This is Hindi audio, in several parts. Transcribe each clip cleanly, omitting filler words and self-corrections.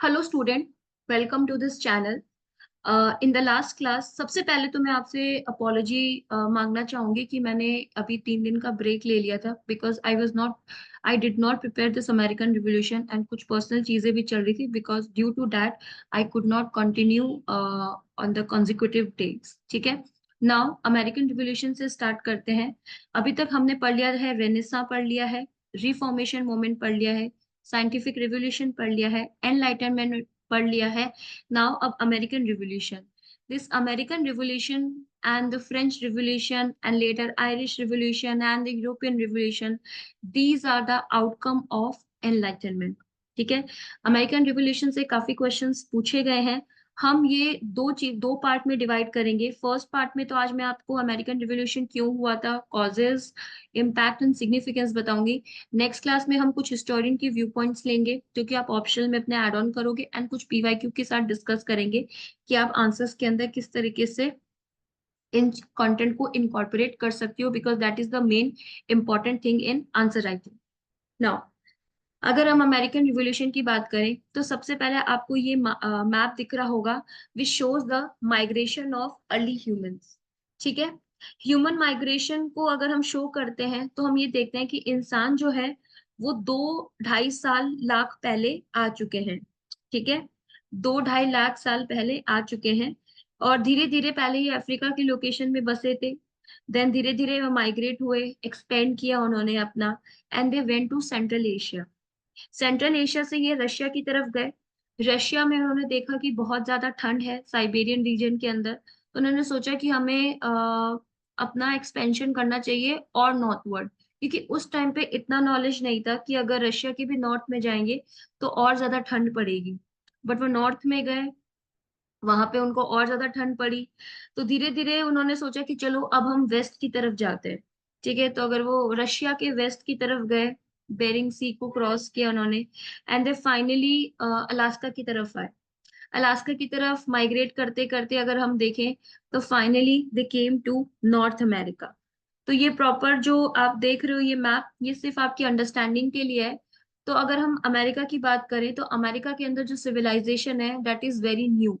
Hello student, welcome to this channel. In the last class सबसे पहले तो मैं आपसे अपॉलॉजी मांगना चाहूंगी कि मैंने अभी 3 दिन का ब्रेक ले लिया था because I did not prepare this American revolution and कुछ पर्सनल चीजें भी चल रही थी because due to that I could not continue on the consecutive days. ठीक है, नाउ अमेरिकन रिवोल्यूशन से स्टार्ट करते हैं। अभी तक हमने पढ़ लिया है, रेनेसां पढ़ लिया है, रिफॉर्मेशन मूवमेंट पढ़ लिया है, साइंटिफिक रिवोल्यूशन पढ़ लिया है, एनलाइटनमेंट पढ़ लिया है। Now of American Revolution. This American Revolution and the French Revolution and later Irish Revolution and the European Revolution, these are the outcome of Enlightenment. ठीक है, अमेरिकन रिवोल्यूशन से काफी क्वेश्चंस पूछे गए हैं। हम ये दो पार्ट में डिवाइड करेंगे। फर्स्ट पार्ट में तो आज मैं आपको अमेरिकन रिवोल्यूशन क्यों हुआ था, कॉजेस, इम्पैक्ट एंड सिग्निफिकेंस बताऊंगी। नेक्स्ट क्लास में हम कुछ हिस्टोरियन की व्यू पॉइंट्स लेंगे जो कि आप ऑप्शनल में अपने ऐड ऑन करोगे एंड कुछ पीवाईक्यू के साथ डिस्कस करेंगे कि आप आंसर्स के अंदर किस तरीके से इन कंटेंट को इनकॉर्पोरेट कर सकते हो, because that is the main important thing in answer writing. Now अगर हम अमेरिकन रिवोल्यूशन की बात करें तो सबसे पहले आपको ये मैप दिख रहा होगा which shows the migration of early humans. ठीक है, ह्यूमन माइग्रेशन को अगर हम शो करते हैं तो हम ये देखते हैं कि इंसान जो है वो 2-2.5 साल पहले आ चुके हैं। ठीक है, 2-2.5 लाख साल पहले आ चुके हैं और धीरे धीरे पहले ये अफ्रीका की लोकेशन में बसे थे। देन धीरे धीरे वो माइग्रेट हुए, एक्सपेंड किया उन्होंने अपना, and they went to central Asia. Central Asia से ये रशिया की तरफ गए। रशिया में उन्होंने देखा कि बहुत ज्यादा ठंड है साइबेरियन रीजन के अंदर, तो उन्होंने सोचा कि हमें अपना एक्सपेंशन करना चाहिए और नॉर्थवर्ड, क्योंकि उस टाइम पे इतना नॉलेज नहीं था कि अगर रशिया के भी नॉर्थ में जाएंगे तो और ज्यादा ठंड पड़ेगी। बट वो नॉर्थ में गए, वहां पे उनको और ज्यादा ठंड पड़ी। तो धीरे धीरे उन्होंने सोचा कि चलो अब हम वेस्ट की तरफ जाते हैं। ठीक है, तो अगर वो रशिया के वेस्ट की तरफ गए, बेरिंग सी को क्रॉस किया उन्होंने, एंड दे फाइनली अलास्का की तरफ आए। अलास्का की तरफ माइग्रेट करते करते अगर हम देखें तो finally they came to north America. तो ये प्रॉपर जो आप देख रहे हो ये मैप, ये सिर्फ आपकी अंडरस्टैंडिंग के लिए है। तो अगर हम अमेरिका की बात करें तो अमेरिका के अंदर जो सिविलाइजेशन है दैट इज वेरी न्यू।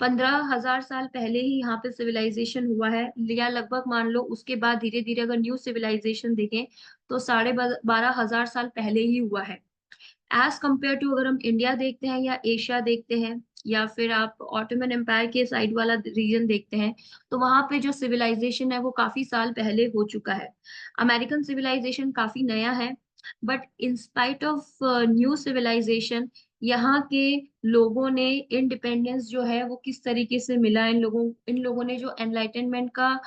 15,000 साल पहले ही यहाँ पे सिविलाइजेशन हुआ है, या लगभग मान लो उसके बाद धीरे धीरे अगर न्यू सिविलाइजेशन देखें तो 12,500 साल पहले ही हुआ है। एज कंपेयर टू अगर हम इंडिया देखते हैं या एशिया देखते हैं या फिर आप ऑटोमन एम्पायर के साइड वाला रीजन देखते हैं, तो वहां पे जो सिविलाइजेशन है वो काफी साल पहले हो चुका है। अमेरिकन सिविलाइजेशन काफी नया है, but in spite of new civilization यहाँ के लोगों ने इंडिपेंडेंस जो है वो किस तरीके से मिला, इन लोगों ने जो एनलाइटनमेंट का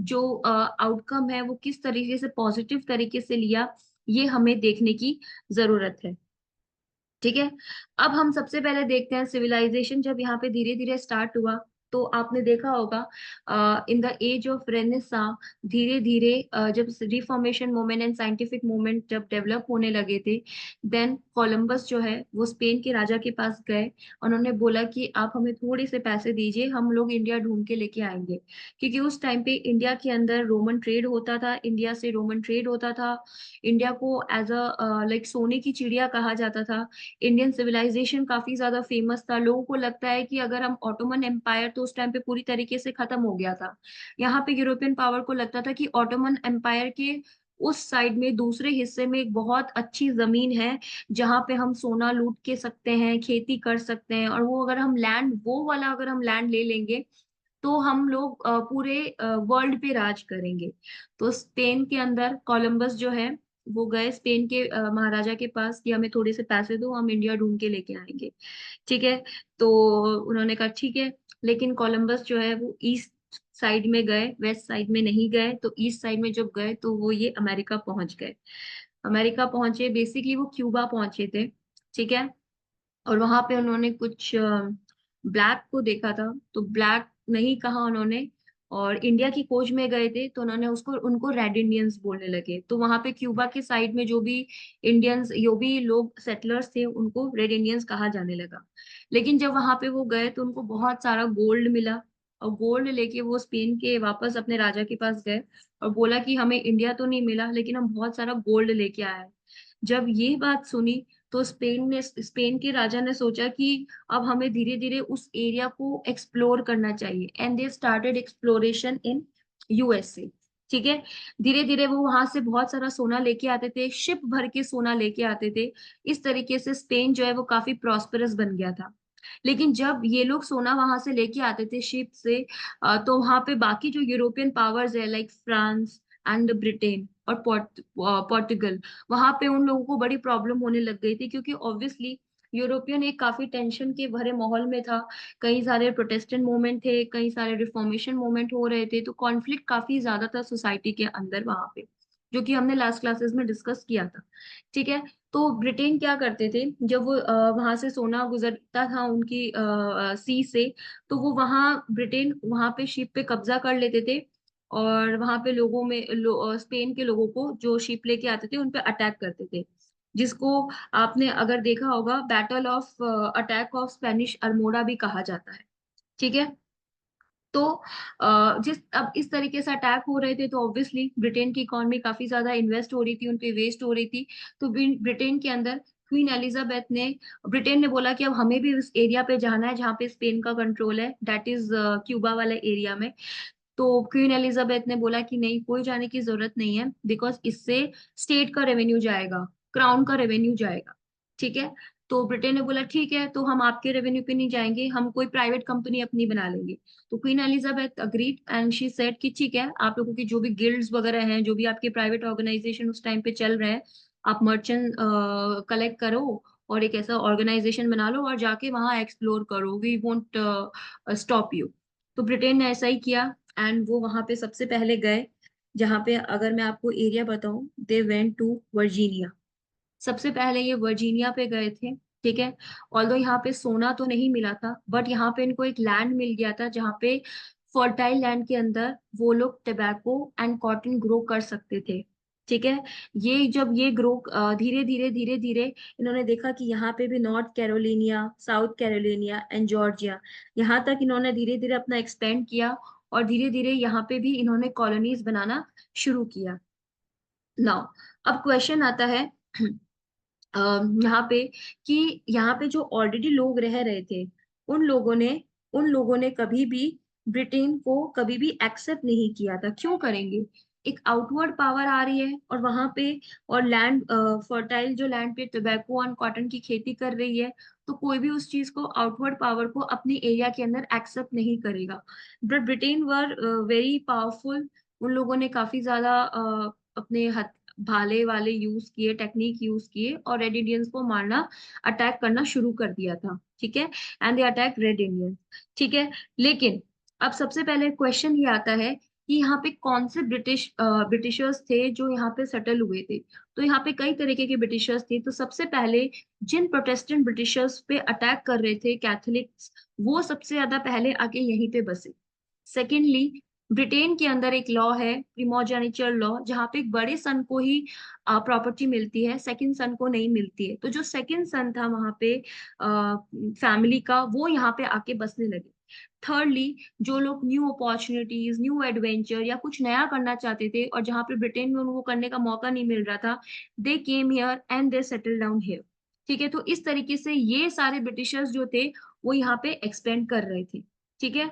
जो आउटकम है वो किस तरीके से पॉजिटिव तरीके से लिया, ये हमें देखने की जरूरत है। ठीक है, अब हम सबसे पहले देखते हैं सिविलाइजेशन जब यहाँ पे धीरे धीरे स्टार्ट हुआ। तो आपने देखा होगा in the age of renaissance, धीरे धीरे जब reformation movement and scientific movement जब डेवलप होने लगे थे, देन कोलंबस जो है वो स्पेन के राजा के पास गए। उन्होंने बोला कि आप हमें थोड़े से पैसे दीजिए, हम लोग इंडिया ढूंढ के लेके आएंगे। क्योंकि उस टाइम पे इंडिया के अंदर रोमन ट्रेड होता था, इंडिया से रोमन ट्रेड होता था। इंडिया को एज अ लाइक सोने की चिड़िया कहा जाता था। इंडियन सिविलाइजेशन काफी ज्यादा फेमस था। लोगों को लगता है कि अगर हम ऑटोमन एम्पायर तो उस टाइम पे पूरी तरीके से खत्म हो गया था। यहाँ पे यूरोपियन पावर को लगता था कि ऑटोमन एम्पायर के उस साइड में दूसरे हिस्से में एक बहुत अच्छी जमीन है जहां पे हम सोना लूट के सकते हैं, खेती कर सकते हैं, और वो अगर हम लैंड वो वाला अगर हम लैंड ले लेंगे तो हम लोग पूरे वर्ल्ड पे राज करेंगे। तो स्पेन के अंदर कोलंबस जो है वो गए स्पेन के महाराजा के पास कि हमें थोड़े से पैसे दो, हम इंडिया ढूंढ के लेके आएंगे। ठीक है, तो उन्होंने कहा ठीक है। लेकिन कोलंबस जो है वो ईस्ट साइड में गए, वेस्ट साइड में नहीं गए। तो ईस्ट साइड में जब गए तो वो ये अमेरिका पहुंच गए। अमेरिका पहुंचे, बेसिकली वो क्यूबा पहुंचे थे। ठीक है, और वहां पे उन्होंने कुछ ब्लैक को देखा था, तो ब्लैक नहीं कहा उन्होंने, और इंडिया की खोज में गए थे तो उन्होंने उसको उनको रेड इंडियंस बोलने लगे। तो वहां पे क्यूबा के साइड में जो भी इंडियंस जो भी लोग सेटलर्स थे उनको रेड इंडियंस कहा जाने लगा। लेकिन जब वहां पे वो गए तो उनको बहुत सारा गोल्ड मिला, और गोल्ड लेके वो स्पेन के वापस अपने राजा के पास गए और बोला कि हमें इंडिया तो नहीं मिला लेकिन हम बहुत सारा गोल्ड लेके आए हैं। जब ये बात सुनी तो स्पेन के राजा ने सोचा कि अब हमें धीरे धीरे उस एरिया को एक्सप्लोर करना चाहिए, and they started exploration in USA. ठीक है। धीरे धीरे वो वहां से बहुत सारा सोना लेके आते थे, शिप भर के सोना लेके आते थे। इस तरीके से स्पेन जो है वो काफी प्रॉस्पेरस बन गया था। लेकिन जब ये लोग सोना वहां से लेके आते थे शिप से, तो वहां पे बाकी जो यूरोपियन पावर्स है लाइक फ्रांस एंड ब्रिटेन और पोर्टुगल, वहां पे उन लोगों को बड़ी प्रॉब्लम होने लग गई थी, क्योंकि ऑब्वियसली यूरोपियन एक काफी टेंशन के भरे माहौल में था। कई सारे प्रोटेस्टेंट मूवमेंट थे, कई सारे रिफॉर्मेशन मूवमेंट हो रहे थे, तो कॉन्फ्लिक्ट काफी ज्यादा था सोसाइटी के अंदर वहां पे, जो कि हमने लास्ट क्लासेस में डिस्कस किया था। ठीक है। तो ब्रिटेन क्या करते थे, जब वो वहां से सोना गुजरता था उनकी सी से, तो वो ब्रिटेन वहां पे शिप पे कब्जा कर लेते थे, और वहां पे स्पेन के लोगों को जो शिप लेके आते थे उन पे अटैक करते थे, जिसको आपने अगर देखा होगा battle of attack of Spanish armada भी कहा जाता है। ठीक है। तो जिस अब इस तरीके से अटैक हो रहे थे, तो ऑब्वियसली ब्रिटेन की इकोनॉमी काफी ज्यादा इन्वेस्ट हो रही थी, उनपे वेस्ट हो रही थी। तो ब्रिटेन के अंदर क्वीन एलिजाबेथ ने ब्रिटेन ने बोला कि अब हमें भी उस एरिया पे जाना है जहाँ पे स्पेन का कंट्रोल है, दैट इज क्यूबा वाले एरिया में। तो क्वीन एलिजाबेथ ने बोला कि नहीं, कोई जाने की जरूरत नहीं है, बिकॉज इससे स्टेट का रेवेन्यू जाएगा, क्राउन का रेवेन्यू जाएगा। ठीक है। तो ब्रिटेन ने बोला ठीक है, तो हम आपके रेवेन्यू पे नहीं जाएंगे, हम कोई प्राइवेट कंपनी अपनी बना लेंगे। तो queen Elizabeth agreed and she said कि ठीक है, आप लोगों की जो भी गिल्ड्स वगैरह हैं, जो भी आपके प्राइवेट ऑर्गेनाइजेशन उस टाइम पे चल रहे हैं, आप मर्चेंट कलेक्ट करो और एक ऐसा ऑर्गेनाइजेशन बना लो और जाके वहां एक्सप्लोर करो, वी वोंट स्टॉप यू। तो ब्रिटेन ने ऐसा ही किया, एंड वो वहां पे सबसे पहले गए, जहाँ पे अगर मैं आपको एरिया बताऊं, दे वेंट टू वर्जीनिया। सबसे पहले ये वर्जीनिया पे गए थे। ठीक है। ऑल्दो यहाँ पे सोना तो नहीं मिला था, बट यहाँ पे इनको एक लैंड मिल गया था जहाँ पे फर्टाइल लैंड के अंदर वो लोग टबैको एंड कॉटन ग्रो कर सकते थे। ठीक है। ये जब ये ग्रो धीरे धीरे धीरे धीरे इन्होंने देखा कि यहाँ पे भी नॉर्थ कैरोलिनिया, साउथ कैरोलिनिया एंड जॉर्जिया, यहाँ तक इन्होंने धीरे धीरे अपना एक्सपेंड किया, और धीरे धीरे यहाँ पे भी इन्होंने कॉलोनीज बनाना शुरू किया। नाउ अब क्वेश्चन आता है यहाँ पे कि यहाँ पे जो ऑलरेडी लोग रह रहे थे, उन लोगों ने उन लोगों ने कभी भी ब्रिटेन को कभी भी एक्सेप्ट नहीं किया था। क्यों करेंगे? एक आउटवर्ड पावर आ रही है और वहां पे, और लैंड फर्टाइल जो लैंड पे टोबैको एंड कॉटन की खेती कर रही है, तो कोई भी उस चीज को, आउटवर्ड पावर को अपने एरिया के अंदर एक्सेप्ट नहीं करेगा। But Britain were very powerful. उन लोगों ने काफी ज्यादा अपने भाले वाले यूज किए, टेक्निक यूज किए, और रेड इंडियंस को मारना, अटैक करना शुरू कर दिया था। ठीक है। And they attack red Indians. ठीक है। लेकिन अब सबसे पहले क्वेश्चन ये आता है कि यहाँ पे कौन से ब्रिटिशर्स थे जो यहाँ पे सेटल हुए थे। तो यहाँ पे कई तरीके के ब्रिटिशर्स थे। तो सबसे पहले जिन प्रोटेस्टेंट ब्रिटिशर्स पे अटैक कर रहे थे कैथोलिक्स, वो सबसे ज्यादा पहले आके यहीं पे बसे। सेकेंडली, ब्रिटेन के अंदर एक लॉ है, प्रिमोजेनिचर लॉ, जहाँ पे एक बड़े सन को ही प्रॉपर्टी मिलती है, सेकंड सन को नहीं मिलती है। तो जो सेकंड सन था वहां पे फैमिली का, वो यहाँ पे आके बसने लगे। थर्डली, जो लोग न्यू अपॉर्चुनिटीज, न्यू एडवेंचर या कुछ नया करना चाहते थे, और जहाँ पे ब्रिटेन में उनको करने का मौका नहीं मिल रहा था, they came here and they settle down here. ठीक है। तो इस तरीके से ये सारे ब्रिटिशर्स जो थे वो यहाँ पे एक्सपेंड कर रहे थे। ठीक है।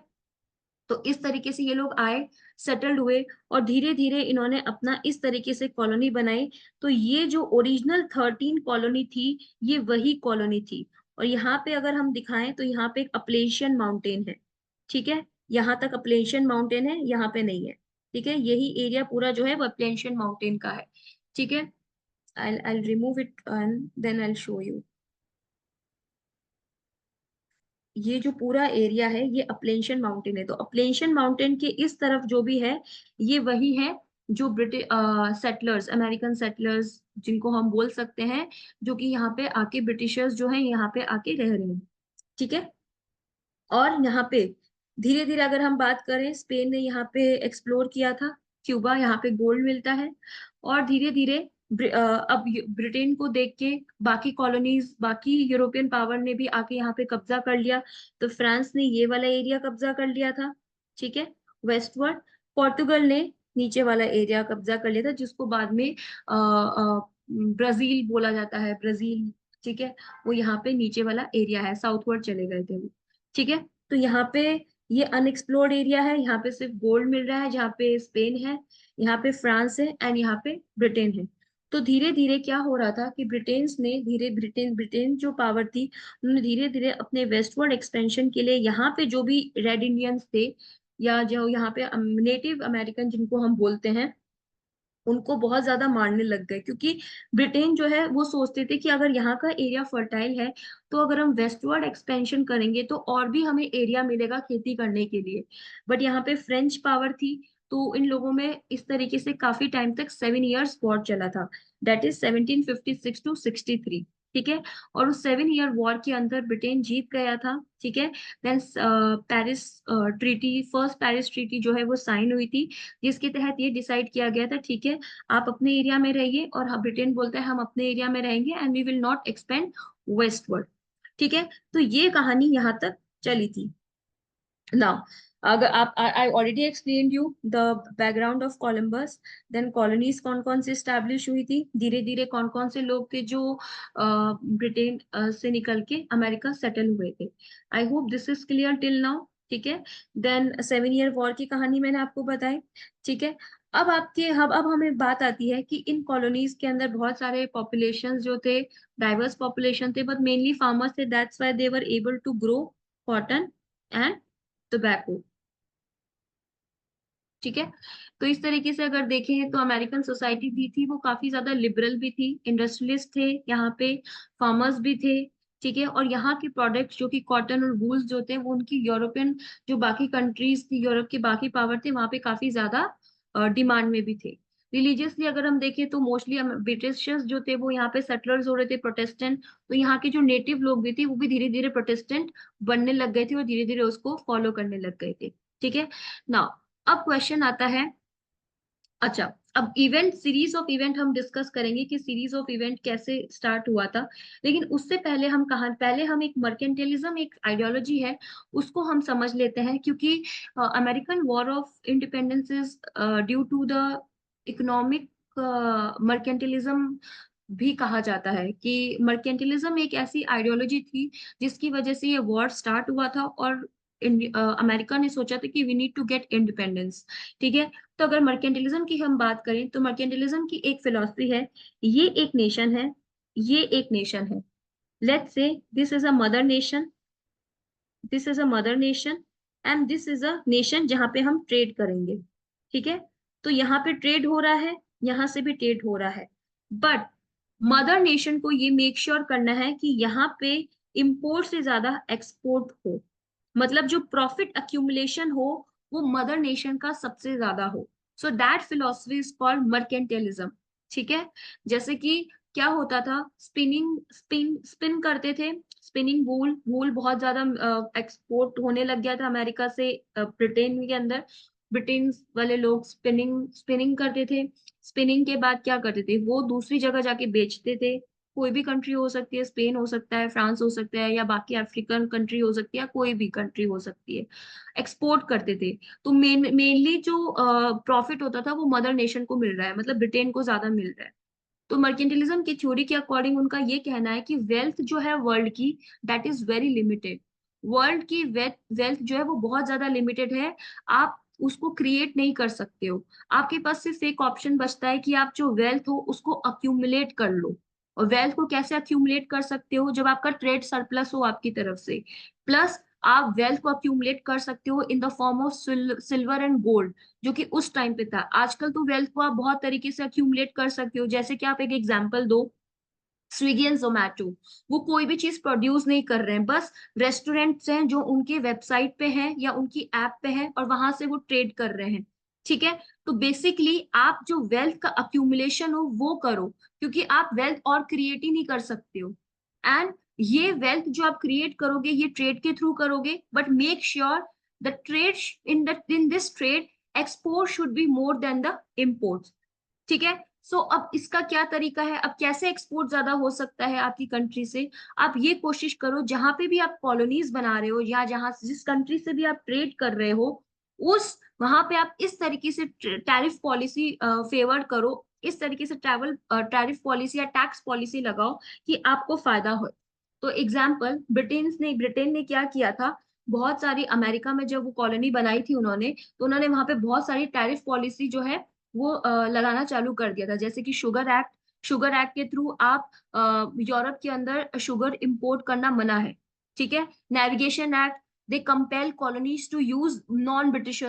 तो इस तरीके से ये लोग आए, सेटल्ड हुए, और धीरे धीरे इन्होंने अपना इस तरीके से कॉलोनी बनाई। तो ये जो ओरिजिनल 13 कॉलोनी थी, ये वही कॉलोनी थी। और यहाँ पे अगर हम दिखाएं तो यहाँ पे एक अपलेशियन माउंटेन है। ठीक है। यहाँ तक अपलेशियन माउंटेन है, यहाँ पे नहीं है। ठीक है। यही एरिया पूरा जो है वो अपलेशियन माउंटेन का है। ठीक है। I'll remove it and then I'll show you। ये जो पूरा एरिया है ये अपलेशियन माउंटेन है। तो अपलेशियन माउंटेन के इस तरफ जो भी है, ये वही है जो ब्रिटिश सेटलर्स, अमेरिकन सेटलर्स जिनको हम बोल सकते हैं, जो कि यहाँ पे आके ब्रिटिशर्स जो हैं यहाँ पे आके रह रहे हैं। ठीक है। और यहाँ पे धीरे धीरे अगर हम बात करें, स्पेन ने यहाँ पे एक्सप्लोर किया था क्यूबा, यहाँ पे गोल्ड मिलता है। और धीरे धीरे अब ब्रिटेन को देख के बाकी कॉलोनीज, बाकी यूरोपियन पावर ने भी आके यहाँ पे कब्जा कर लिया। तो फ्रांस ने ये वाला एरिया कब्जा कर लिया था। ठीक है। वेस्टवर्ड। पोर्टुगल ने नीचे वाला एरिया कब्जा कर लिया था, जिसको बाद में ब्राजील बोला जाता है, ब्राजील ठीक है, वो यहाँ पे नीचे वाला एरिया है, साउथवर्ड चले गए थे वो। ठीक है, तो यहाँ पे ये अनएक्सप्लोर्ड एरिया है, यहाँ पे सिर्फ गोल्ड मिल रहा है, जहाँ पे स्पेन है, यहाँ पे फ्रांस है एंड यहाँ पे ब्रिटेन है। तो धीरे धीरे क्या हो रहा था कि ब्रिटेन ब्रिटेन जो पावर थी, उन्होंने धीरे धीरे अपने वेस्टवर्ड एक्सपेंशन के लिए यहाँ पे जो भी रेड इंडियंस थे, या जो यहाँ पे नेटिव अमेरिकन जिनको हम बोलते हैं, उनको बहुत ज्यादा मारने लग गए। क्योंकि ब्रिटेन जो है वो सोचते थे कि अगर यहाँ का एरिया फर्टाइल है, तो अगर हम वेस्टवर्ड एक्सपेंशन करेंगे तो और भी हमें एरिया मिलेगा खेती करने के लिए। बट यहाँ पे फ्रेंच पावर थी, तो इन लोगों में इस तरीके से काफी टाइम तक 7 इयर्स वॉर चला था, दैट इज 1756 to 63। ठीक है, और उस 7 ईयर वॉर के अंदर ब्रिटेन जीत गया था। ठीक है, then Paris treaty, first Paris treaty जो है वो साइन हुई थी, जिसके तहत ये डिसाइड किया गया था, ठीक है, आप अपने एरिया में रहिए, और ब्रिटेन बोलता है हम अपने एरिया में रहेंगे and we will not expand westward. ठीक है, तो ये कहानी यहाँ तक चली थी। नाउ, अगर आप, I already explain you the background of Columbus, then colonies कौन कौन सी स्टैब्लिश हुई थी, धीरे धीरे कौन कौन से लोग थे जो ब्रिटेन से निकल के अमेरिका सेटल हुए थे। I hope this is clear till now. ठीक है, देन 7 ईयर वॉर की कहानी मैंने आपको बताई। ठीक है, अब हमें बात आती है कि इन कॉलोनीज के अंदर बहुत सारे पॉपुलेशन जो थे, डाइवर्स पॉपुलेशन थे, बट मेनली फार्मर्स थे, that's why they were able to grow cotton and tobacco. ठीक है, तो इस तरीके से अगर देखें तो अमेरिकन सोसाइटी भी थी, वो काफी ज्यादा लिबरल भी थी, इंडस्ट्रियलिस्ट थे यहाँ पे, फार्मर्स भी थे। ठीक है, और यहाँ के प्रोडक्ट्स जो कि कॉटन और वूल्स जो थे, वो उनकी यूरोपियन, जो बाकी कंट्रीज थी, यूरोप के बाकी पावर थे, वहां पे काफी ज्यादा डिमांड में भी थे। रिलीजियसली अगर हम देखें तो मोस्टली ब्रिटिशर्स जो थे वो यहाँ पे सेटलर्स हो रहे थे, प्रोटेस्टेंट, तो यहाँ के जो नेटिव लोग भी थे वो भी धीरे धीरे प्रोटेस्टेंट बनने लग गए थे और धीरे धीरे उसको फॉलो करने लग गए थे। ठीक है, नाउ अब क्वेश्चन आता है, अच्छा, अब इवेंट, सीरीज ऑफ इवेंट हम डिस्कस करेंगे कि सीरीज ऑफ इवेंट कैसे स्टार्ट हुआ था। लेकिन उससे पहले हम कहा, पहले हम एक मर्केंटिलिज्म एक आइडियोलॉजी है, उसको हम समझ लेते हैं। क्योंकि American war of independence is due to the economic mercantilism भी कहा जाता है, कि मर्केंटिलिज्म एक ऐसी आइडियोलॉजी थी जिसकी वजह से ये वॉर स्टार्ट हुआ था, और अमेरिका ने सोचा था कि we need to get independence. ठीक है, तो अगर मर्केंटिलिज्म की हम बात करें तो मर्केंटिलिज्म की एक फिलॉसफी है, ये एक नेशन है, ये एक नेशन है, let's say this is a mother nation, this is a mother nation, and this is a nation जहां पे हम ट्रेड करेंगे। ठीक है, तो यहाँ पे ट्रेड हो रहा है, यहाँ से भी ट्रेड हो रहा है, बट मदर नेशन को ये मेक श्योर करना है कि यहाँ पे इंपोर्ट से ज्यादा एक्सपोर्ट हो, मतलब जो प्रॉफिट अक्यूमुलेशन हो वो मदर नेशन का सबसे ज्यादा हो। So that philosophy is called mercantilism. ठीक है, जैसे कि क्या होता था, स्पिन करते थे, स्पिनिंग वूल, वूल बहुत ज्यादा एक्सपोर्ट होने लग गया था अमेरिका से ब्रिटेन के अंदर। ब्रिटेन वाले लोग स्पिनिंग स्पिनिंग करते थे, स्पिनिंग के बाद क्या करते थे, वो दूसरी जगह जाके बेचते थे। कोई भी कंट्री हो सकती है, स्पेन हो सकता है, फ्रांस हो सकता है, या बाकी अफ्रीकन कंट्री हो सकती है, कोई भी कंट्री हो सकती है, एक्सपोर्ट करते थे। तो मेनली जो प्रॉफिट होता था वो मदर नेशन को मिल रहा है, मतलब ब्रिटेन को ज्यादा मिल रहा है। तो मर्केंटिलिज्म की थ्योरी के अकॉर्डिंग उनका ये कहना है कि वेल्थ जो है वर्ल्ड की, that is very limited. World की वेल्थ जो है वो बहुत ज्यादा लिमिटेड है, आप उसको क्रिएट नहीं कर सकते हो। आपके पास सिर्फ एक ऑप्शन बचता है कि आप जो वेल्थ हो उसको अक्यूमुलेट कर लो। और वेल्थ को कैसे अक्यूमुलेट कर सकते हो, जब आपका ट्रेड सरप्लस हो आपकी तरफ से, प्लस आप वेल्थ को अक्यूमुलेट कर सकते हो in the form of silver and gold, जो कि उस टाइम पे था। आजकल तो वेल्थ को आप बहुत तरीके से अक्यूमुलेट कर सकते हो, जैसे कि आप एक एग्जांपल दो, स्विगी एंड जोमैटो, वो कोई भी चीज प्रोड्यूस नहीं कर रहे हैं, बस रेस्टोरेंट्स हैं जो उनके वेबसाइट पे हैं या उनकी ऐप पे हैं और वहां से वो ट्रेड कर रहे हैं। ठीक है, तो बेसिकली आप जो वेल्थ का अक्यूमुलेशन हो वो करो, क्योंकि आप वेल्थ और क्रिएट ही नहीं कर सकते हो। एंड ये वेल्थ जो आप क्रिएट करोगे ये ट्रेड के थ्रू करोगे, but make sure the trade, in this trade export should be more than the import. ठीक है, सो अब इसका क्या तरीका है, अब कैसे एक्सपोर्ट ज्यादा हो सकता है आपकी कंट्री से। आप ये कोशिश करो, जहां पे भी आप कॉलोनीज बना रहे हो या जहां जिस कंट्री से भी आप ट्रेड कर रहे हो, उस वहां पे आप इस तरीके से टैरिफ पॉलिसी फेवर करो, इस तरीके से टैरिफ पॉलिसी या टैक्स पॉलिसी लगाओ कि आपको फायदा हो। तो एग्जाम्पल ब्रिटेन ने क्या किया था, बहुत सारी अमेरिका में जब वो कॉलोनी बनाई थी उन्होंने, तो उन्होंने वहां पे बहुत सारी टैरिफ पॉलिसी जो है वो लगाना चालू कर दिया था, जैसे कि शुगर एक्ट के थ्रू आप यूरोप के अंदर शुगर इंपोर्ट करना मना है। ठीक है। Navigation act, they compel colonies to use non British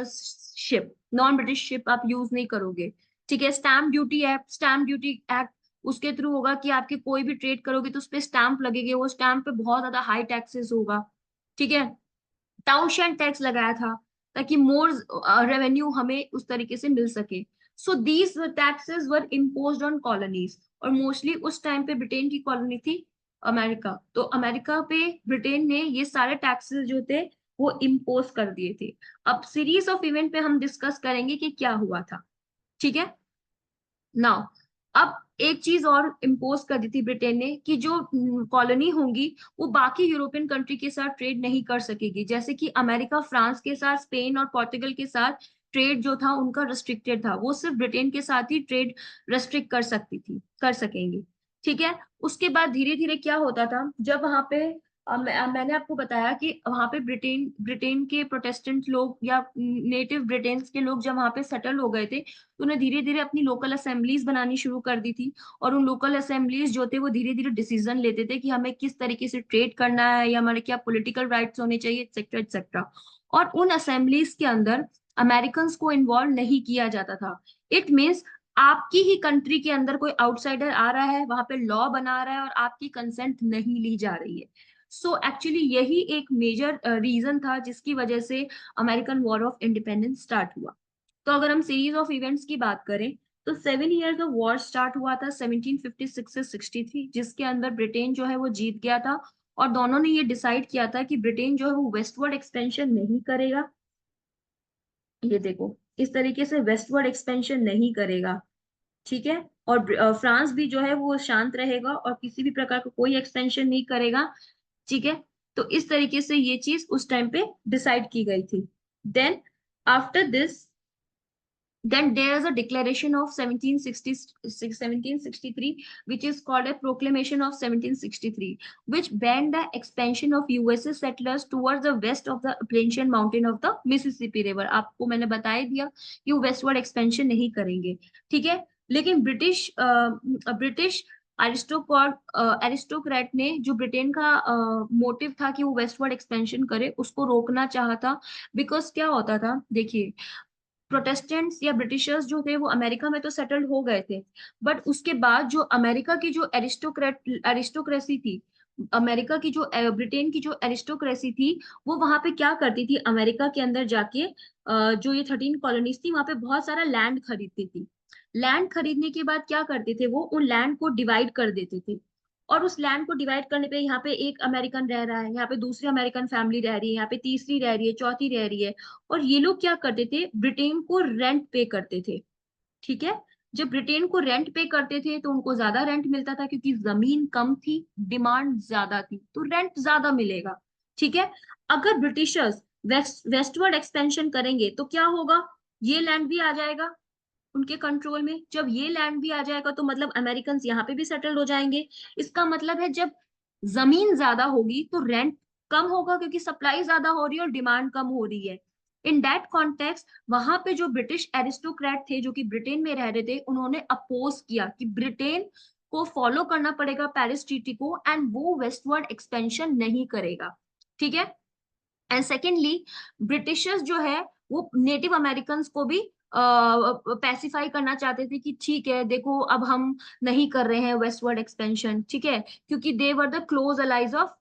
ship आप यूज नहीं करोगे। ठीक है। स्टैम्प ड्यूटी एक्ट, उसके थ्रू होगा कि आपके कोई भी ट्रेड करोगे तो उस पे स्टैंप लगेगी, वो स्टैंप पे बहुत ज्यादा हाई टैक्सेस होगा। ठीक है। टाउनशेंड टैक्स लगाया था ताकि मोर रेवेन्यू हमें उस तरीके से मिल सके। So these taxes were imposed on colonies, और मोस्टली उस टाइम पे ब्रिटेन की कॉलोनी थी अमेरिका, तो अमेरिका पे ब्रिटेन ने ये सारे टैक्सेस जो थे वो इम्पोज कर दिए थे। अब सीरीज ऑफ इवेंट पे हम डिस्कस करेंगे कि क्या हुआ था। ठीक है। नाउ, अब एक चीज और इम्पोज कर दी थी ब्रिटेन ने कि जो कॉलोनी होंगी वो बाकी यूरोपियन कंट्री के साथ ट्रेड नहीं कर सकेगी, जैसे कि अमेरिका फ्रांस के साथ, स्पेन और पोर्टुगल के साथ ट्रेड जो था उनका रिस्ट्रिक्टेड था, वो सिर्फ ब्रिटेन के साथ ही ट्रेड रेस्ट्रिक्ट कर सकेंगी। ठीक है। उसके बाद धीरे धीरे क्या होता था, जब वहां पे मैंने आपको बताया कि वहां पे ब्रिटेन ब्रिटेन के प्रोटेस्टेंट लोग या नेटिव ब्रिटेन के लोग जब वहां पे सेटल हो गए थे, तो उन्हें धीरे धीरे अपनी लोकल असेंबलीज बनानी शुरू कर दी थी। और उन लोकल असेंबलीज जो थे वो धीरे धीरे डिसीजन लेते थे कि हमें किस तरीके से ट्रेड करना है या हमारे क्या पॉलिटिकल राइट्स होने चाहिए, एक्सेट्रा एक्सेट्रा। और उन असेंबलीज के अंदर अमेरिकन को इन्वॉल्व नहीं किया जाता था। इट मीन्स आपकी ही कंट्री के अंदर कोई आउटसाइडर आ रहा है, वहां पे लॉ बना रहा है और आपकी कंसेंट नहीं ली जा रही है। सो एक्चुअली यही एक मेजर रीजन था जिसकी वजह से American war of independence start हुआ। तो अगर हम सीरीज ऑफ इवेंट्स की बात करें, तो 7 ईयर्स ऑफ वॉर स्टार्ट हुआ था 1756 से 63, जिसके अंदर ब्रिटेन जो है वो जीत गया था। और दोनों ने ये डिसाइड किया था कि ब्रिटेन जो है वो वेस्टवर्ड एक्सपेंशन नहीं करेगा। ये देखो, इस तरीके से वेस्टवर्ड एक्सपेंशन नहीं करेगा। ठीक है। और फ्रांस भी जो है वो शांत रहेगा और किसी भी प्रकार का कोई एक्सपेंशन नहीं करेगा। ठीक है। तो इस तरीके से ये चीज उस टाइम पे डिसाइड की गई थी। Then after this, then there is a declaration of 1763, which is called a proclamation of 1763, which banned the expansion of USA settlers towards the west of the Appalachian mountain of the Mississippi River। आपको मैंने बता ही दिया कि वो वेस्टवर्ड एक्सपेंशन नहीं करेंगे। ठीक है। लेकिन ब्रिटिश एरिस्टोक्रेट ने, जो ब्रिटेन का मोटिव था कि वो वेस्टवर्ड एक्सपेंशन करे, उसको रोकना चाहा था। बिकॉज क्या होता था, देखिए, प्रोटेस्टेंट्स या ब्रिटिशर्स जो थे वो अमेरिका में तो सेटल्ड हो गए थे, बट उसके बाद जो अमेरिका की जो एरिस्टोक्रेसी थी, अमेरिका की जो ब्रिटेन की जो एरिस्टोक्रेसी थी, वो वहां पे क्या करती थी, अमेरिका के अंदर जाके जो ये 13 कॉलोनीज थी वहां पे बहुत सारा लैंड खरीदती थी। लैंड खरीदने के बाद क्या करते थे, वो उन लैंड को डिवाइड कर देते थे। और उस लैंड को डिवाइड करने पे यहाँ पे एक अमेरिकन रह रहा है, यहाँ पे दूसरी अमेरिकन फैमिली रह रही है, यहाँ पे तीसरी रह रही है, चौथी रह रही है। और ये लोग क्या करते थे, ब्रिटेन को रेंट पे करते थे। ठीक है। जब ब्रिटेन को रेंट पे करते थे तो उनको ज्यादा रेंट मिलता था, क्योंकि जमीन कम थी, डिमांड ज्यादा थी, तो रेंट ज्यादा मिलेगा। ठीक है। अगर ब्रिटिशर्स वेस्टवर्ड एक्सपेंशन करेंगे तो क्या होगा, ये लैंड भी आ जाएगा उनके कंट्रोल में। जब ये लैंड भी आ जाएगा तो मतलब अमेरिकन यहाँ पे भी सेटल्ड हो जाएंगे। इसका मतलब है जब जमीन ज्यादा होगी तो रेंट कम होगा, क्योंकि सप्लाई ज्यादा हो रही है और डिमांड कम हो रही है। इन दैट कॉन्टेक्स्ट वहां पे जो ब्रिटिश एरिस्टोक्रेट थे जो कि ब्रिटेन में रह रहे थे, उन्होंने अपोज किया कि ब्रिटेन को फॉलो करना पड़ेगा पेरिस ट्रीटी को, एंड वो वेस्टवर्ड एक्सपेंशन नहीं करेगा। ठीक है। एंड सेकेंडली, ब्रिटिशर्स जो है वो नेटिव अमेरिकन को भी पैसिफाई करना चाहते थे कि ठीक है, देखो अब हम नहीं कर रहे हैं वेस्टवर्ड एक्सपेंशन। ठीक है। क्योंकि they were the close allies of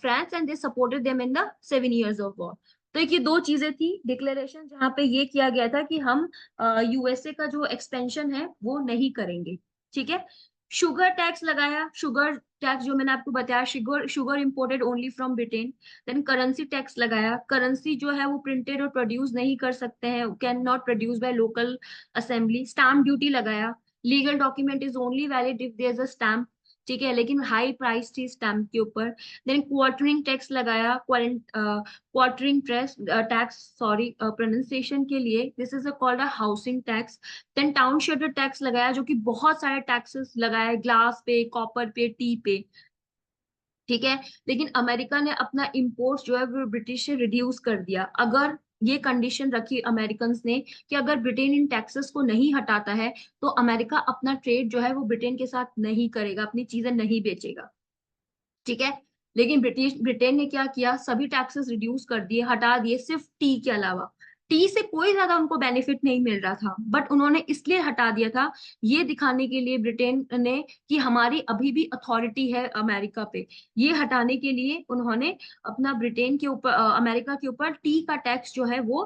France and they supported them in the 7 years of war. तो एक ये दो चीजें थी डिक्लेरेशन जहां पे ये किया गया था कि हम यूएसए का जो एक्सपेंशन है वो नहीं करेंगे। ठीक है। शुगर टैक्स लगाया, शुगर टैक्स जो मैंने आपको बताया, sugar sugar imported only from Britain. Then currency tax लगाया, करेंसी जो है वो प्रिंटेड और प्रोड्यूस नहीं कर सकते हैं, cannot produce by local assembly. Stamp duty लगाया, legal document is only valid if there is a stamp. ठीक है, लेकिन हाई प्राइस थी स्टैम्प के ऊपर। देन क्वार्टरिंग टैक्स लगाया, क्वार्टरिंग टैक्स, सॉरी प्रोनाउंसिएशन के लिए, this is called a housing tax. Then town shelter tax लगाया, जो कि बहुत सारे टैक्सेस लगाए, ग्लास पे, कॉपर पे, टी पे। ठीक है, लेकिन अमेरिका ने अपना इंपोर्ट जो है वो ब्रिटिश से रिड्यूस कर दिया। अगर ये कंडीशन रखी अमेरिकन ने कि अगर ब्रिटेन इन टैक्सेस को नहीं हटाता है तो अमेरिका अपना ट्रेड जो है वो ब्रिटेन के साथ नहीं करेगा, अपनी चीजें नहीं बेचेगा। ठीक है, लेकिन ब्रिटेन ने क्या किया, सभी टैक्सेस रिड्यूस कर दिए, हटा दिए, सिर्फ टी के अलावा। टी से कोई ज्यादा उनको बेनिफिट नहीं मिल रहा था, बट उन्होंने इसलिए हटा दिया था, ये दिखाने के लिए ब्रिटेन ने कि हमारी अभी भी अथॉरिटी है अमेरिका पे। ये हटाने के लिए उन्होंने अपना ब्रिटेन के ऊपर अमेरिका के ऊपर टी का टैक्स जो है वो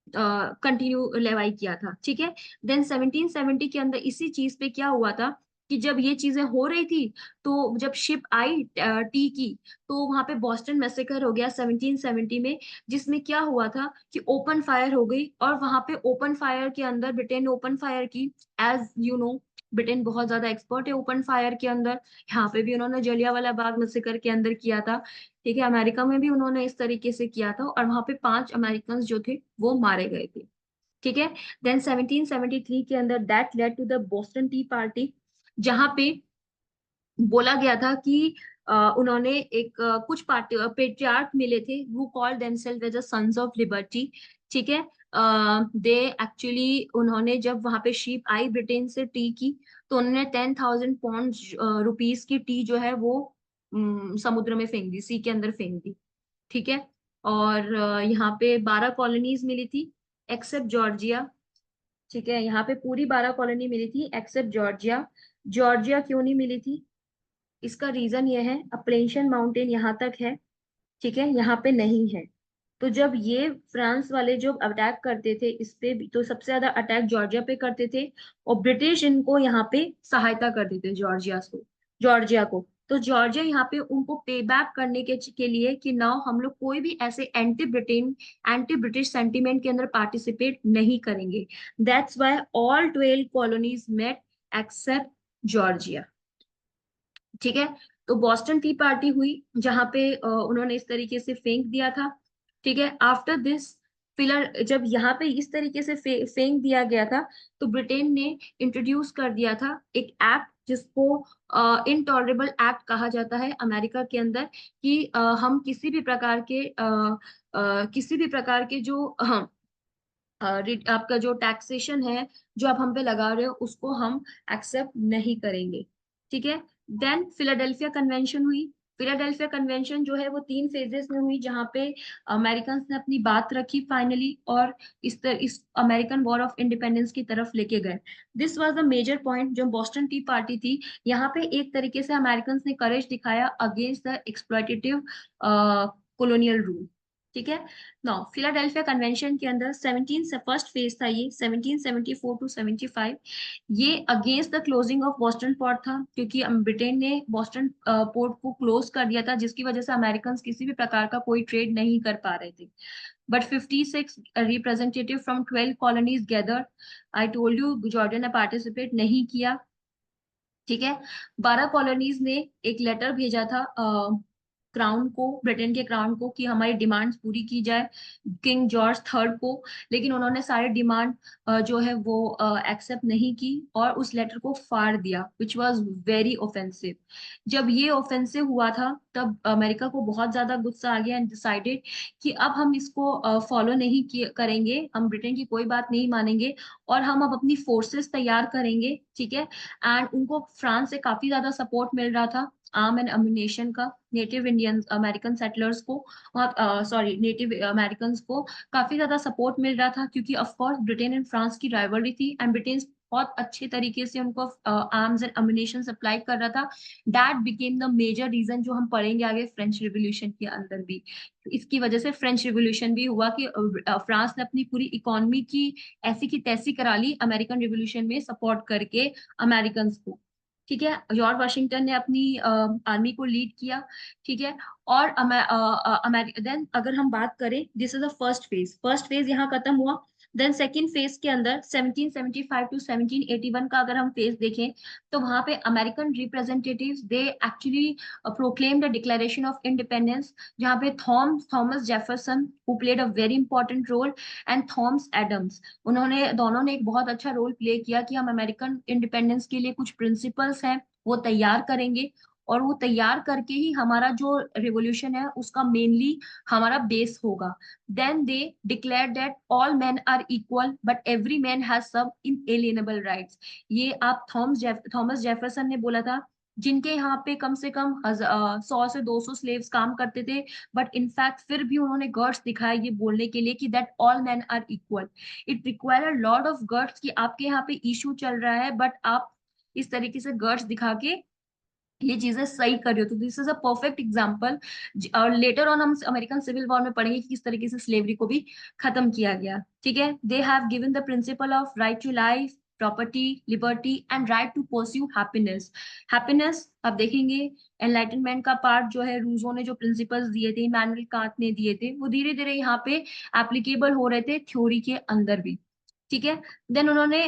कंटिन्यू लेवाई किया था। ठीक है, देन 1770 के अंदर इसी चीज पे क्या हुआ था कि जब ये चीजें हो रही थी, तो जब शिप आई टी की, तो वहां पे बॉस्टन मैसेकर हो गया 1770 में, जिसमें क्या हुआ था कि ओपन फायर हो गई, और वहां पे ओपन फायर के अंदर ब्रिटेन ने ओपन फायर की। एज यू नो, ब्रिटेन बहुत ज्यादा एक्सपर्ट है ओपन फायर के अंदर। यहाँ पे भी उन्होंने जलियांवाला बाग मैसेकर के अंदर किया था। ठीक है, अमेरिका में भी उन्होंने इस तरीके से किया था, और वहां पे 5 अमेरिकन जो थे वो मारे गए थे। ठीक है, देन 1773 के अंदर that led to the Boston tea party, जहां पे बोला गया था कि उन्होंने एक कुछ पार्टी पेट्रियार्क मिले थे, वो called themselves as a sons of liberty. ठीक है, दे एक्चुअली, उन्होंने जब वहां पे शिप आई ब्रिटेन से टी की, तो उन्होंने 10,000 पाउंड रुपीस की टी जो है वो समुद्र में फेंक दी, सी के अंदर फेंक दी। ठीक है, और यहाँ पे 12 कॉलोनीज मिली थी एक्सेप्ट जॉर्जिया। ठीक है, यहाँ पे पूरी 12 कॉलोनी मिली थी एक्सेप्ट जॉर्जिया। जॉर्जिया क्यों नहीं मिली थी, इसका रीजन ये है, अपलेशियन माउंटेन यहाँ तक है। ठीक है, यहाँ पे नहीं है। तो जब ये फ्रांस वाले जो अटैक करते थे इस पे भी, तो सबसे ज्यादा अटैक जॉर्जिया पे करते थे, और ब्रिटिश इनको यहाँ पे सहायता करते थे, जॉर्जिया को। तो जॉर्जिया यहाँ पे उनको पे बैक करने के लिए कि नाउ हम लोग कोई भी ऐसे एंटी ब्रिटिश सेंटिमेंट के अंदर पार्टिसिपेट नहीं करेंगे। That's why all 12 colonies met except Georgia. ठीक है, तो बॉस्टन टी पार्टी हुई, जहां पे उन्होंने इस तरीके से फेंक दिया था। ठीक है, आफ्टर दिस, फिलर जब यहाँ पे इस तरीके से फेंक दिया गया था, तो ब्रिटेन ने इंट्रोड्यूस कर दिया था एक एक्ट, जिसको इनटॉलरेबल एक्ट कहा जाता है अमेरिका के अंदर, कि हम किसी भी प्रकार के जो आपका जो टैक्सेशन है, जो आप हम पे लगा रहे हो, उसको हम एक्सेप्ट नहीं करेंगे। ठीक है, देन फिलाडेल्फिया कन्वेंशन हुई। फिलाडेल्फिया कन्वेंशन जो है वो 3 फेजेस में हुई, जहां पे अमेरिकन ने अपनी बात रखी फाइनली, और इस अमेरिकन वॉर ऑफ इंडिपेंडेंस की तरफ लेके गए। This was the major point. जो बोस्टन टी पार्टी थी, यहाँ पे एक तरीके से अमेरिकन ने करेज दिखाया against the exploitative colonial rule. ठीक है, नाउ फिलाडेल्फिया कन्वेंशन के अंदर 17 से फर्स्ट फेज था ये 1774 टू 75। ये against the closing of Boston port था, क्योंकि ब्रिटेन ने बॉस्टन पोर्ट को क्लोज कर दिया था, जिसकी वजह से अमेरिकन किसी भी प्रकार का कोई ट्रेड नहीं कर पा रहे थे। But 56 representative from 12 colonies gather. I told you Jordan ने पार्टिसिपेट नहीं किया। ठीक है, 12 कॉलोनीज ने एक लेटर भेजा था क्राउन को, ब्रिटेन के क्राउन को, कि हमारी डिमांड्स पूरी की जाए, किंग जॉर्ज थर्ड को। लेकिन उन्होंने सारे डिमांड जो है वो एक्सेप्ट नहीं की, और उस लेटर को फाड़ दिया, विच वाज वेरी ऑफेंसिव। जब ये ऑफेंसिव हुआ था, तब अमेरिका को बहुत ज्यादा गुस्सा आ गया, एंड डिसाइडेड कि अब हम इसको फॉलो नहीं करेंगे, हम ब्रिटेन की कोई बात नहीं मानेंगे, और हम अब अपनी फोर्सेस तैयार करेंगे। ठीक है, एंड उनको फ्रांस से काफी ज्यादा सपोर्ट मिल रहा था, आर्म एंड अम्यूनेशन का, नेटिव इंडियन अमेरिकन सेटलर्स को, सॉरी नेटिव अमेरिकन को काफी ज्यादा सपोर्ट मिल रहा था, क्योंकि of course Britain and France की राइवलरी थी, एंड ब्रिटेन बहुत अच्छे तरीके से उनको आर्म्स एंड अम्यूनेशन सप्लाई कर रहा था। That became the major reason, जो हम पढ़ेंगे आगे फ्रेंच रिवोल्यूशन के अंदर भी। इसकी वजह से फ्रेंच रिवोल्यूशन भी हुआ कि फ्रांस ने अपनी पूरी इकोनॉमी की ऐसी की तैसी करा ली अमेरिकन रिवोल्यूशन में सपोर्ट करके अमेरिकन को। ठीक है, जॉर्ज वाशिंगटन ने अपनी आर्मी को लीड किया। ठीक है, और अमेरिका, देन अगर हम बात करें, this is the first phase. First phase यहाँ खत्म हुआ। देन सेकेंड फेज के अंदर 1775 टू 1781 का अगर हम फेज देखें, तो वहां पे American representatives they actually proclaim the declaration of independence, जहाँ पे Thomas Jefferson who played a very important role and Thomas Adams, उन्होंने दोनों ने एक बहुत अच्छा रोल प्ले किया कि हम अमेरिकन इंडिपेंडेंस के लिए कुछ प्रिंसिपल्स हैं वो तैयार करेंगे, और वो तैयार करके ही हमारा जो रिवोल्यूशन है उसका मेनली हमारा बेस होगा। Then they declared that all men are equal, but every man has some inalienable rights. ये आप थॉमस जेफरसन ने बोला था, जिनके यहाँ पे कम से कम 100 से 200 स्लेव्स काम करते थे, बट इनफैक्ट फिर भी उन्होंने गट्स दिखाया ये बोलने के लिए कि that all man are equal. It require lot of guts कि आपके यहाँ पे इशू चल रहा है, बट आप इस तरीके से गट्स दिखा के ये चीजें सही कर रही हो, तो this is a perfect example. और लेटर ऑन हम अमेरिकन सिविल वॉर में पढ़ेंगे कि किस तरीके से स्लेवरी को भी खत्म किया गया। ठीक है, they have given the principle of right to life, property, liberty and right to pursue happiness. Happiness अब देखेंगे, एनलाइटनमेंट का पार्ट जो है, रूसो ने जो प्रिंसिपल्स दिए थे, इमैनुअल कांट ने दिए थे, वो धीरे धीरे यहाँ पे एप्लीकेबल हो रहे थे थ्योरी के अंदर भी। ठीक है, देन उन्होंने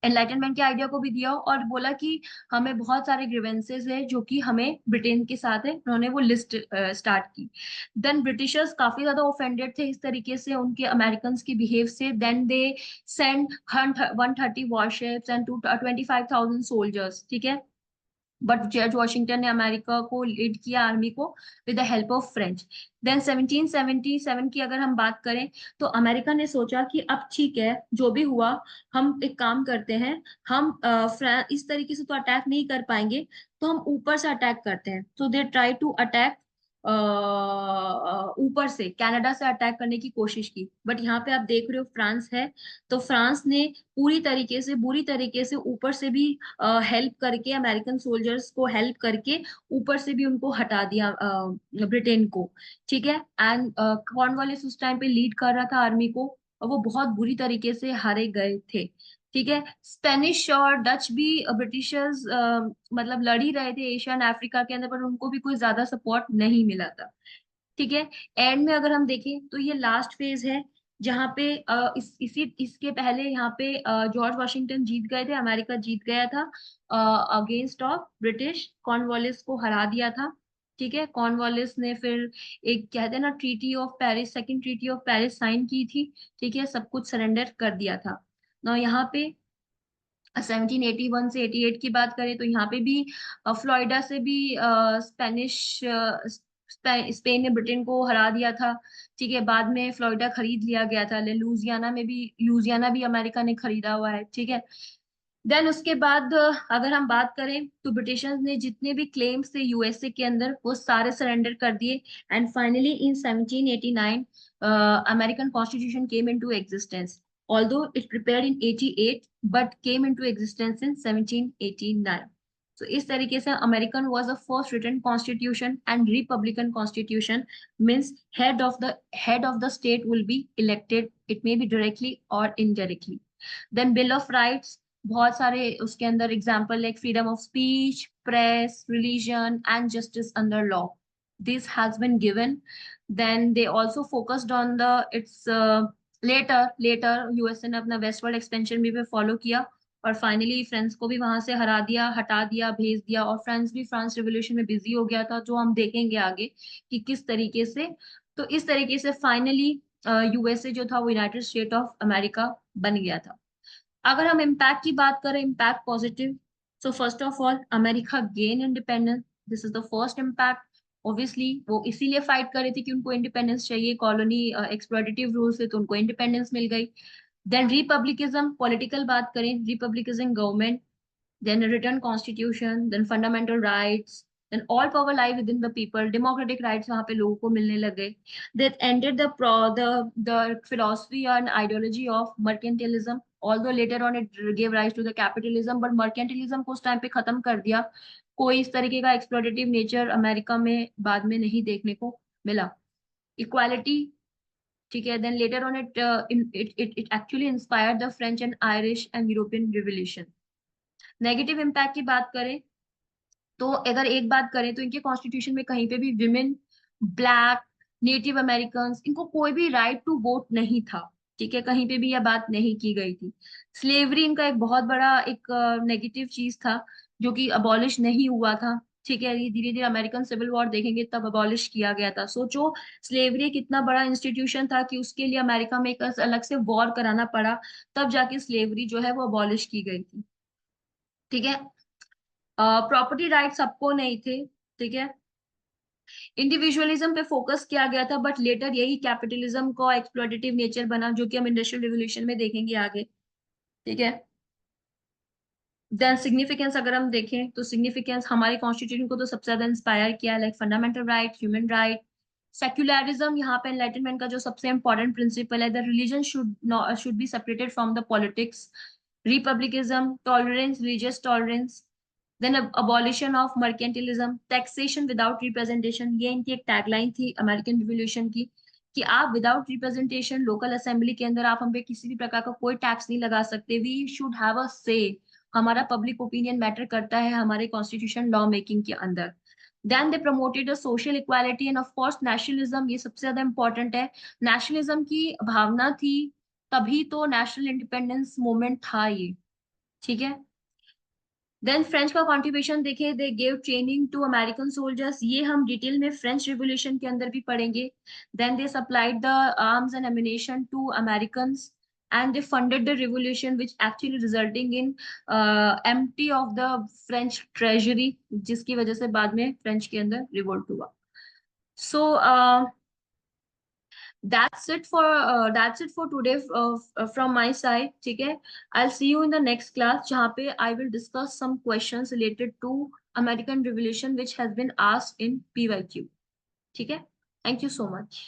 एनलाइटनमेंट के आइडिया को भी दिया और बोला कि हमें बहुत सारे ग्रीवेंसेस है जो कि हमें ब्रिटेन के साथ है, उन्होंने वो लिस्ट स्टार्ट की। देन ब्रिटिशर्स काफी ज्यादा ऑफेंडेड थे इस तरीके से उनके अमेरिकन के बिहेव से। Then they send 130 warships and 25,000 soldiers. ठीक है, बट जॉर्ज वॉशिंगटन ने अमेरिका को लीड किया आर्मी को with the help of French. Then 1777 की अगर हम बात करें, तो अमेरिका ने सोचा कि अब ठीक है जो भी हुआ, हम एक काम करते हैं, हम इस तरीके से तो अटैक नहीं कर पाएंगे, तो हम ऊपर से अटैक करते हैं। तो दे ट्राई टू अटैक ऊपर से, कनाडा से अटैक करने की कोशिश की। बट यहाँ पे आप देख रहे हो फ्रांस है, तो फ्रांस ने पूरी तरीके से बुरी तरीके से ऊपर से भी हेल्प करके, अमेरिकन सोल्जर्स को हेल्प करके ऊपर से भी उनको हटा दिया ब्रिटेन को। ठीक है, एंड कॉर्नवालिस उस टाइम पे लीड कर रहा था आर्मी को, और वो बहुत बुरी तरीके से हारे गए थे। ठीक है, स्पेनिश और डच भी ब्रिटिशर्स मतलब लड़ ही रहे थे एशिया एंड अफ्रीका के अंदर, पर उनको भी कोई ज्यादा सपोर्ट नहीं मिला था। ठीक है, एंड में अगर हम देखें तो ये लास्ट फेज है, जहाँ पे इसके पहले यहाँ पे जॉर्ज वाशिंगटन जीत गए थे, अमेरिका जीत गया था अगेंस्ट ऑफ ब्रिटिश, कॉर्नवालिस को हरा दिया था। ठीक है, कॉर्नवालिस ने फिर एक कहते हैं ना treaty of Paris, second treaty of Paris sign की थी। ठीक है, सब कुछ सरेंडर कर दिया था ना। यहाँ पे 1781 से 88 की बात करें, तो यहाँ पे भी फ्लोरिडा से भी स्पेनिश स्पेन ने ब्रिटेन को हरा दिया था। ठीक है, बाद में फ्लोरिडा खरीद लिया गया था। लुजियाना में भी, लुजियाना भी अमेरिका ने खरीदा हुआ है। ठीक है, देन उसके बाद अगर हम बात करें, तो ब्रिटिशर्स ने जितने भी क्लेम्स थे यूएसए के अंदर वो सारे सरेंडर कर दिए। And finally in 1789 American constitution came into existence, although it prepared in 88 but came into existence in 1789. So इस तरीके से American was the first written constitution, and republican constitution means head of the state will be elected, it may be directly or indirectly. Then bill of rights, बहुत सारे उसके अंदर example like freedom of speech, press, religion and justice under law, this has been given. Then they also focused on the its later USA ने अपना वेस्टवर्ड एक्सपेंशन भी पे फॉलो किया, और फाइनली फ्रांस को भी वहां से हरा दिया, हटा दिया, भेज दिया, और फ्रांस भी फ्रांस रिवोल्यूशन में बिजी हो गया था, जो हम देखेंगे आगे कि किस तरीके से। तो इस तरीके से फाइनली यूएसए जो था वो यूनाइटेड स्टेट ऑफ अमेरिका बन गया था। अगर हम इम्पैक्ट की बात करें, impact positive, so first of all America gain independence, this is the first impact. Obviously वो इसीलिए फाइट कर रहे थे कि उनको इंडिपेंडेंस चाहिए, कॉलोनी एक्सप्लॉइटेटिव रूल से, तो उनको इंडिपेंडेंस मिल गई। देन रिपब्लिकिज्म, पॉलिटिकल बात करें, रिपब्लिकिज्म government, then a written constitution, then fundamental rights, then all power lie within the people, democratic rights वहां पे लोगों को मिलने लगे। That ended the philosophy and ideology of mercantilism, although later on it gave rise to the capitalism, but mercantilism को उस टाइम पे खत्म कर दिया। कोई इस तरीके का एक्सप्लोटेटिव नेचर अमेरिका में बाद में नहीं देखने को मिला। इक्वालिटी, ठीक है, then later on it actually inspired the French and Irish and European revolution. Negative impact की बात करें, तो अगर एक बात करें तो इनके कॉन्स्टिट्यूशन में कहीं पे भी विमेन, ब्लैक, नेटिव अमेरिकन, इनको कोई भी राइट टू वोट नहीं था। ठीक है, कहीं पे भी यह बात नहीं की गई थी। स्लेवरी इनका एक बहुत बड़ा एक नेगेटिव चीज था, जो कि अबॉलिश नहीं हुआ था। ठीक है, ये धीरे धीरे अमेरिकन सिविल वॉर देखेंगे तब अबॉलिश किया गया था। सोचो स्लेवरी कितना बड़ा इंस्टीट्यूशन था कि उसके लिए अमेरिका में एक अलग से वॉर कराना पड़ा, तब जाके स्लेवरी जो है वो अबॉलिश की गई थी। ठीक है, प्रॉपर्टी राइट सबको नहीं थे। ठीक है, इंडिविजुअलिज्म पे फोकस किया गया था, बट लेटर यही कैपिटलिज्म का एक्सप्लॉइटेटिव नेचर बना, जो कि हम इंडस्ट्रियल रिवोल्यूशन में देखेंगे आगे। ठीक है, देन सिग्निफिकेंस अगर हम देखें तो सिग्निफिकेंस हमारे कॉन्स्टिट्यूशन को तो सबसे ज्यादा इंस्पायर किया, like fundamental right, human right, secularism. यहाँ पे एनलाइटनमेंट का जो सबसे इंपॉर्टेंट प्रिंसिपल है, the religion should be separated from the politics, republicism, tolerance, religious tolerance, then abolition of mercantilism, taxation without representation. ये इनकी एक टैगलाइन थी अमेरिकन रिवोल्यूशन की, कि आप विदाउट रिप्रेजेंटेशन लोकल असेंबली के अंदर आप हम पे किसी भी प्रकार का कोई टैक्स नहीं लगा सकते। वी शुड हैव अ से, हमारा पब्लिक ओपिनियन मैटर करता है हमारे कॉन्स्टिट्यूशन लॉ मेकिंग के अंदर। Then they promoted a social equality and of course nationalism, ये सबसे ज्यादा इंपॉर्टेंट है। नेशनलिज्म की भावना थी, तभी तो नेशनल इंडिपेंडेंस मूवमेंट था ये। ठीक है, देन फ्रेंच का कंट्रीब्यूशन देखें, they gave training to American soldiers, ये हम डिटेल में फ्रेंच रिवोल्यूशन के अंदर भी पढ़ेंगे। Then they supplied the arms and ammunition to Americans, and they funded the revolution which actually resulting in empty of the French treasury, जिसकी वजह से बाद में फ्रेंच के अंदर रिवोल्ट हुआ। so that's it for today from my side। ठीक है, I'll see you in the next class, जहाँ पे I will discuss some questions related to American Revolution which has been asked in PYQ। ठीक है, thank you so much।